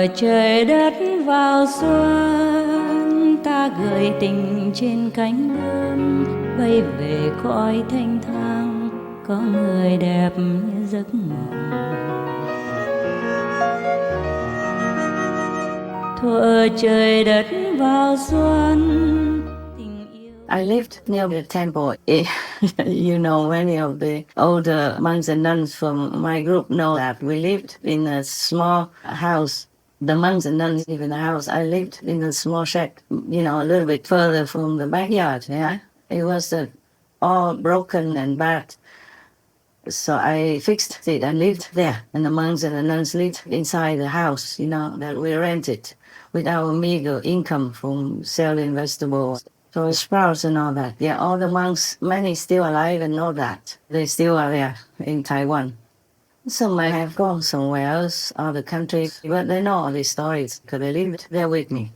Trời đất vào xuân, ta gửi tình trên cánh bướm, bay về cõi thanh thang, có người đẹp như giấc mộng. Thuở trời đất vào xuân, tình yêu. I lived near the temple. You know, many of the older monks and nuns from my group know that we lived in a small house. The monks and nuns live in a house. I lived in a small shed, you know, a little bit further from the backyard. Yeah, it was all broken and bad. So I fixed it and lived there. And the monks and the nuns lived inside the house, you know, that we rented with our meager income from selling vegetables. So sprouts and all that. Yeah, all the monks, many still alive and know that. They still are there in Taiwan. Some might have gone somewhere else, other countries, but they know all these stories because they lived there with me.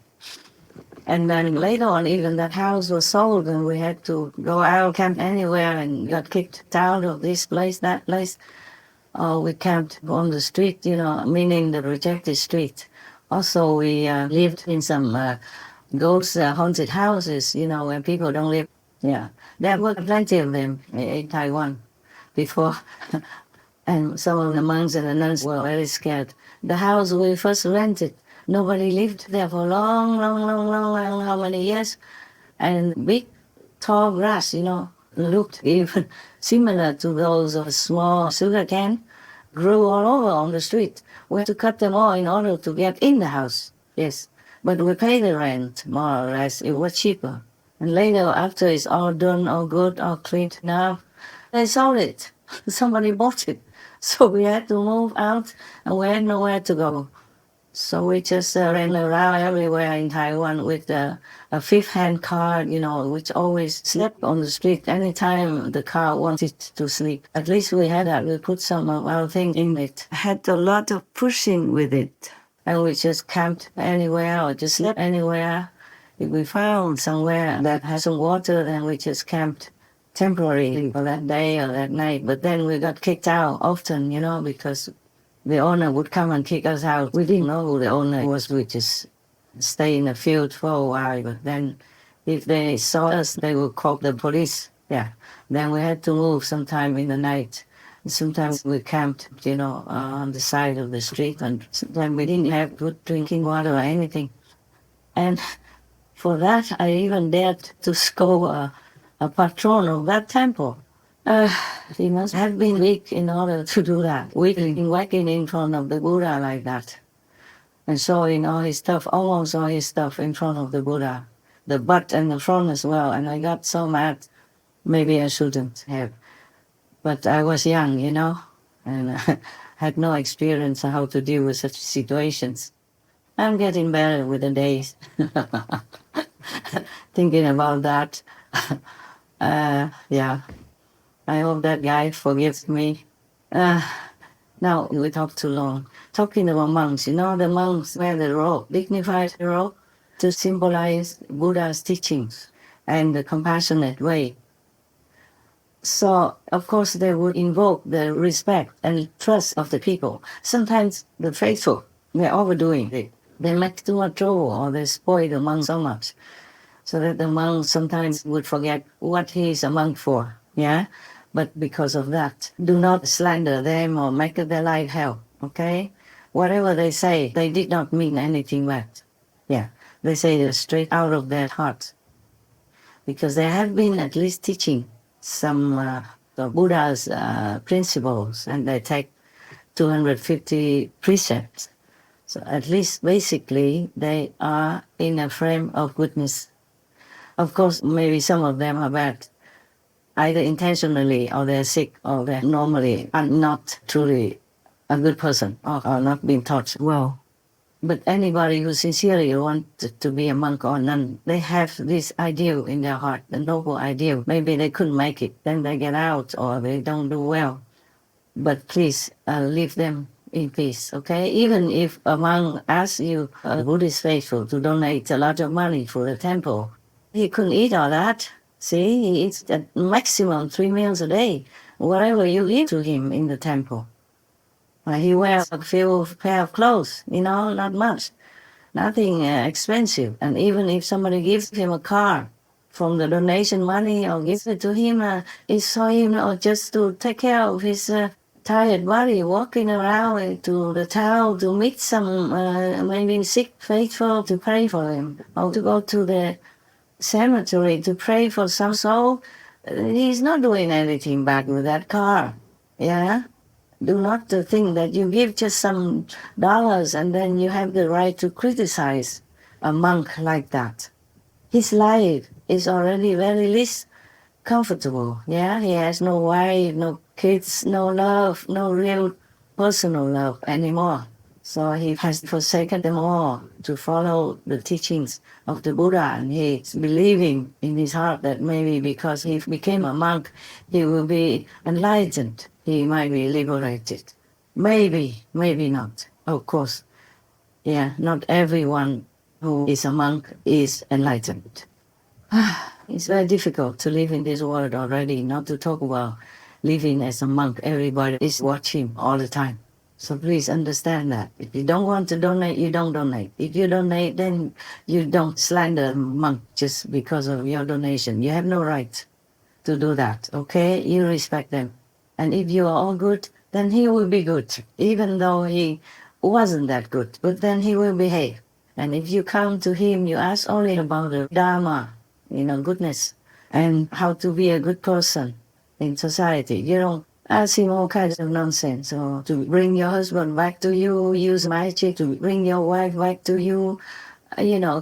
And then later on, even that house was sold and we had to go out, camp anywhere and got kicked out of this place, that place. Or we camped on the street, you know, meaning the rejected street. Also, we lived in some ghost haunted houses, you know, where people don't live. Yeah, there were plenty of them in Taiwan before. And some of the monks and the nuns were very scared. The house we first rented, nobody lived there for long, how many years. And big, tall grass, you know, looked even similar to those of a small sugar cane, grew all over on the street. We had to cut them all in order to get in the house, yes. But we paid the rent, more or less. It was cheaper. And later, after it's all done, all good, all cleaned up, they sold it. Somebody bought it. So we had to move out and we had nowhere to go. So we just ran around everywhere in Taiwan with a fifth-hand car, you know, which always slept on the street anytime the car wanted to sleep. At least we had that. We put some of our things in it. Had a lot of pushing with it. And we just camped anywhere or just slept anywhere. If we found somewhere that has some water, then we just camped temporarily for that day or that night. But then we got kicked out often, you know, because the owner would come and kick us out. We didn't know who the owner was. We just stay in the field for a while. But then if they saw us, they would call the police. Yeah. Then we had to move sometime in the night. Sometimes we camped, you know, on the side of the street. And sometimes we didn't have good drinking water or anything. And for that, I even dared to scold a patron of that temple. He must have been weak in order to do that. Weak in walking in front of the Buddha like that. And showing all his stuff, almost all his stuff in front of the Buddha. The butt and the front as well. And I got so mad. Maybe I shouldn't have. But I was young, you know, and had no experience on how to deal with such situations. I'm getting better with the days. Thinking about that. Yeah. I hope that guy forgives me. Now we talk too long. Talking about monks, you know, the monks wear the robe, dignified robe, to symbolize Buddha's teachings and the compassionate way. So, of course, they would invoke the respect and trust of the people. Sometimes the faithful, they're overdoing it. They make too much trouble or they spoil the monk so much. So that the monk sometimes would forget what he is a monk for, yeah? But because of that, do not slander them or make their life hell, okay? Whatever they say, they did not mean anything bad. Yeah, they say it straight out of their heart. Because they have been at least teaching some the Buddha's principles, and they take 250 precepts. So at least basically they are in a frame of goodness. Of course, maybe some of them are bad, either intentionally or they're sick or they're normally are not truly a good person or are not being taught well. But anybody who sincerely wants to be a monk or nun, they have this ideal in their heart, the noble ideal. Maybe they couldn't make it, then they get out or they don't do well. But please leave them in peace, okay? Even if a monk asks you, a Buddhist faithful, to donate a lot of money for the temple, he couldn't eat all that. See, he eats at maximum 3 meals a day, whatever you give to him in the temple. He wears a few pair of clothes, not much, nothing expensive. And even if somebody gives him a car from the donation money or gives it to him, it's for him or just to take care of his tired body, walking around to the town to meet some maybe sick faithful to pray for him, or to go to the cemetery to pray for some soul. He's not doing anything bad with that car. Yeah? Do not think that you give just some dollars and then you have the right to criticize a monk like that. His life is already very least comfortable. Yeah, he has no wife, no kids, no love, no real personal love anymore. So he has forsaken them all to follow the teachings of the Buddha, and he's believing in his heart that maybe because he became a monk, he will be enlightened. He might be liberated. Maybe, maybe not. Of course, yeah, not everyone who is a monk is enlightened. It's very difficult to live in this world already, not to talk about living as a monk. Everybody is watching all the time. So please understand that. If you don't want to donate, you don't donate. If you donate, then you don't slander a monk just because of your donation. You have no right to do that, okay? You respect them. And if you are all good, then he will be good, even though he wasn't that good. But then he will behave. And if you come to him, you ask only about the Dharma, goodness, and how to be a good person in society. You don't ask him all kinds of nonsense, or to bring your husband back to you, use magic to bring your wife back to you,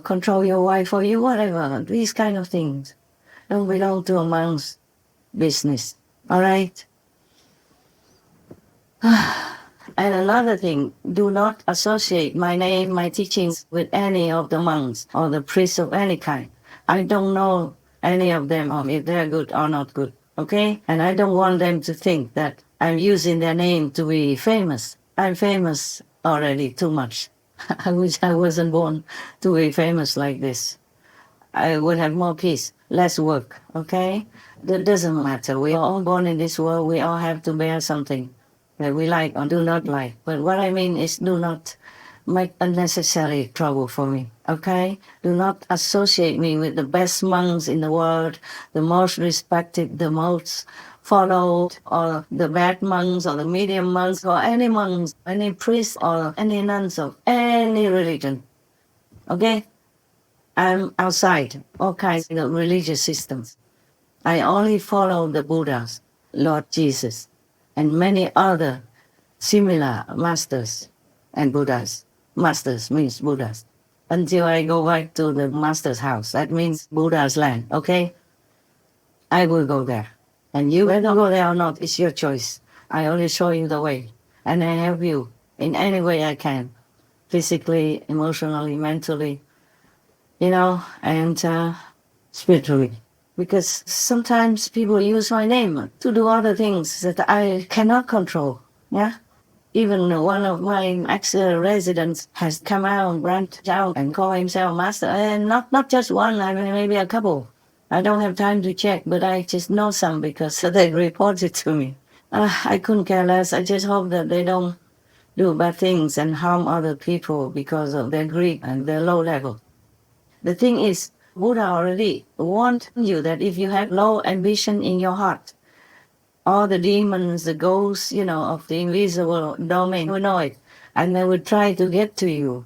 control your wife for you, whatever. These kind of things don't belong to a monk's business. All right? And another thing, do not associate my name, my teachings with any of the monks or the priests of any kind. I don't know any of them, or if they're good or not good, okay? And I don't want them to think that I'm using their name to be famous. I'm famous already too much. I wish I wasn't born to be famous like this. I would have more peace, less work, okay? That doesn't matter. We are all born in this world. We all have to bear something that we like or do not like. But what I mean is, do not make unnecessary trouble for me, okay? Do not associate me with the best monks in the world, the most respected, the most followed, or the bad monks, or the medium monks, or any monks, any priests, or any nuns of any religion, okay? I'm outside all kinds of religious systems. I only follow the Buddhas, Lord Jesus, and many other similar masters and Buddhas. Masters means Buddhas. Until I go back to the master's house, that means Buddha's land, okay? I will go there. And you whether go there or not, it's your choice. I only show you the way. And I help you in any way I can, physically, emotionally, mentally, and spiritually. Because sometimes people use my name to do other things that I cannot control. Yeah. Even one of my ex-residents has come out, branched out, and called himself master. And not just one, I mean, maybe a couple. I don't have time to check, but I just know some because they reported to me. I couldn't care less. I just hope that they don't do bad things and harm other people because of their greed and their low level. The thing is, Buddha already warned you that if you have low ambition in your heart, all the demons, the ghosts, of the invisible domain will know it. And they will try to get to you,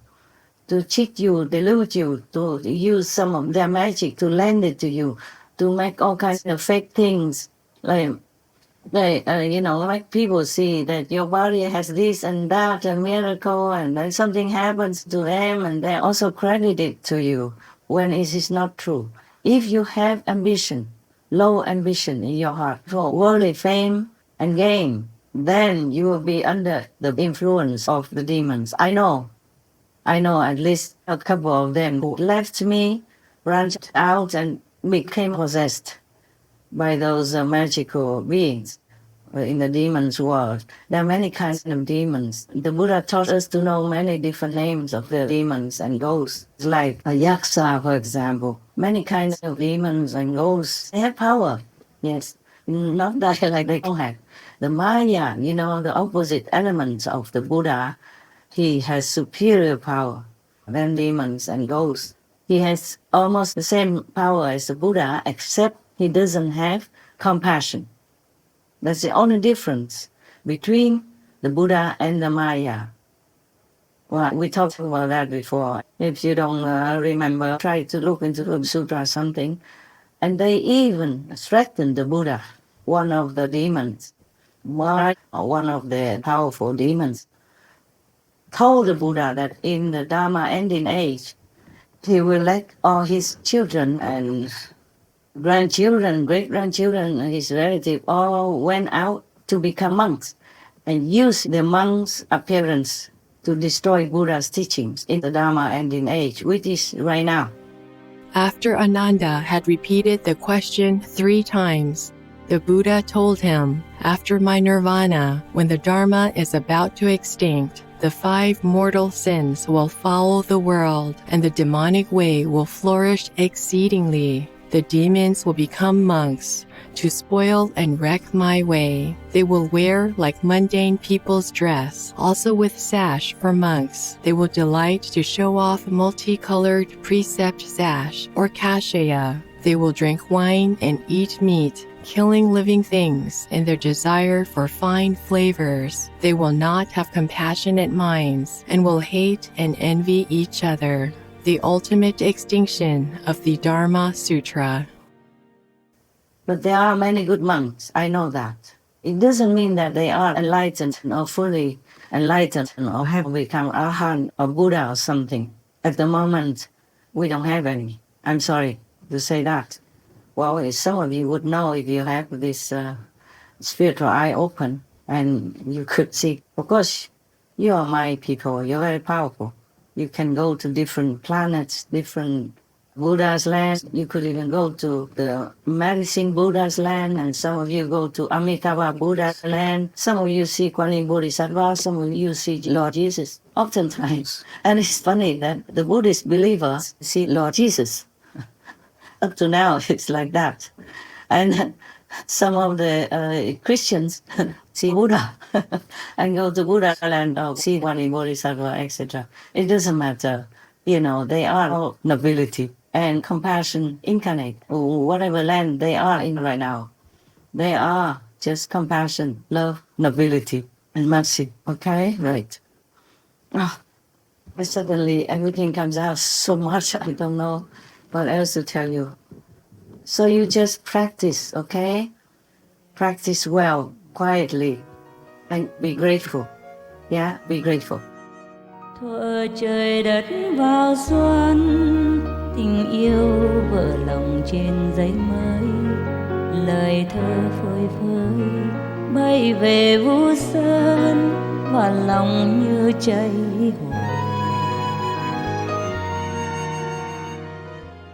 to cheat you, delude you, to use some of their magic to lend it to you, to make all kinds of fake things. Like people see that your body has this and that, a miracle, and then something happens to them, and they also credit it to you when it is not true. If you have ambition, low ambition in your heart for worldly fame and gain, then you will be under the influence of the demons. I know at least a couple of them who left me, branched out, and became possessed by those magical beings in the demons world. There are many kinds of demons. The Buddha taught us to know many different names of the demons and ghosts, like a yaksa, for example. Many kinds of demons and ghosts. They have power, yes. Not that like they don't have. The Maya, the opposite elements of the Buddha, he has superior power than demons and ghosts. He has almost the same power as the Buddha, except he doesn't have compassion. That's the only difference between the Buddha and the Maya. Well, we talked about that before. If you don't remember, try to look into the sutra or something. And they even threatened the Buddha, one of the demons, one of the powerful demons, told the Buddha that in the Dharma ending age, he will let all his children and grandchildren, great-grandchildren, and his relatives all went out to become monks and use the monks' appearance to destroy Buddha's teachings in the Dharma ending age, which is right now. After Ananda had repeated the question 3 times, the Buddha told him, after my nirvana, when the Dharma is about to extinct, the 5 mortal sins will follow the world, and the demonic way will flourish exceedingly. The demons will become monks to spoil and wreck my way. They will wear like mundane people's dress, also with sash for monks. They will delight to show off multicolored precept sash or kashaya. They will drink wine and eat meat, killing living things in their desire for fine flavors. They will not have compassionate minds and will hate and envy each other. The ultimate extinction of the Dharma Sutra. But there are many good monks, I know that. It doesn't mean that they are enlightened or fully enlightened or have become Arhat or Buddha or something. At the moment, we don't have any. I'm sorry to say that. Well, some of you would know if you have this spiritual eye open and you could see. Of course, you are my people, you're very powerful. You can go to different planets, different Buddha's land. You could even go to the medicine Buddha's land, and some of you go to Amitabha Buddha's land. Some of you see Kuan Yin Bodhisattva, some of you see Lord Jesus, oftentimes. And it's funny that the Buddhist believers see Lord Jesus. Up to now, it's like that. And some of the Christians see Buddha and go to Buddha land or see Kuan Yin Bodhisattva, etc. It doesn't matter. They are all nobility and compassion incarnate, whatever land they are in right now. They are just compassion, love, nobility, and mercy. Okay? Right. Oh, but suddenly everything comes out so much, I don't know what else to tell you. So you just practice, okay? Practice well, quietly, and be grateful. Yeah, be grateful. Thuở trời đất vào xuân, tình yêu vỡ lòng trên giấy mới, lời thơ phơi phới bay về Vũ Sơn, và lòng như cháy hồn.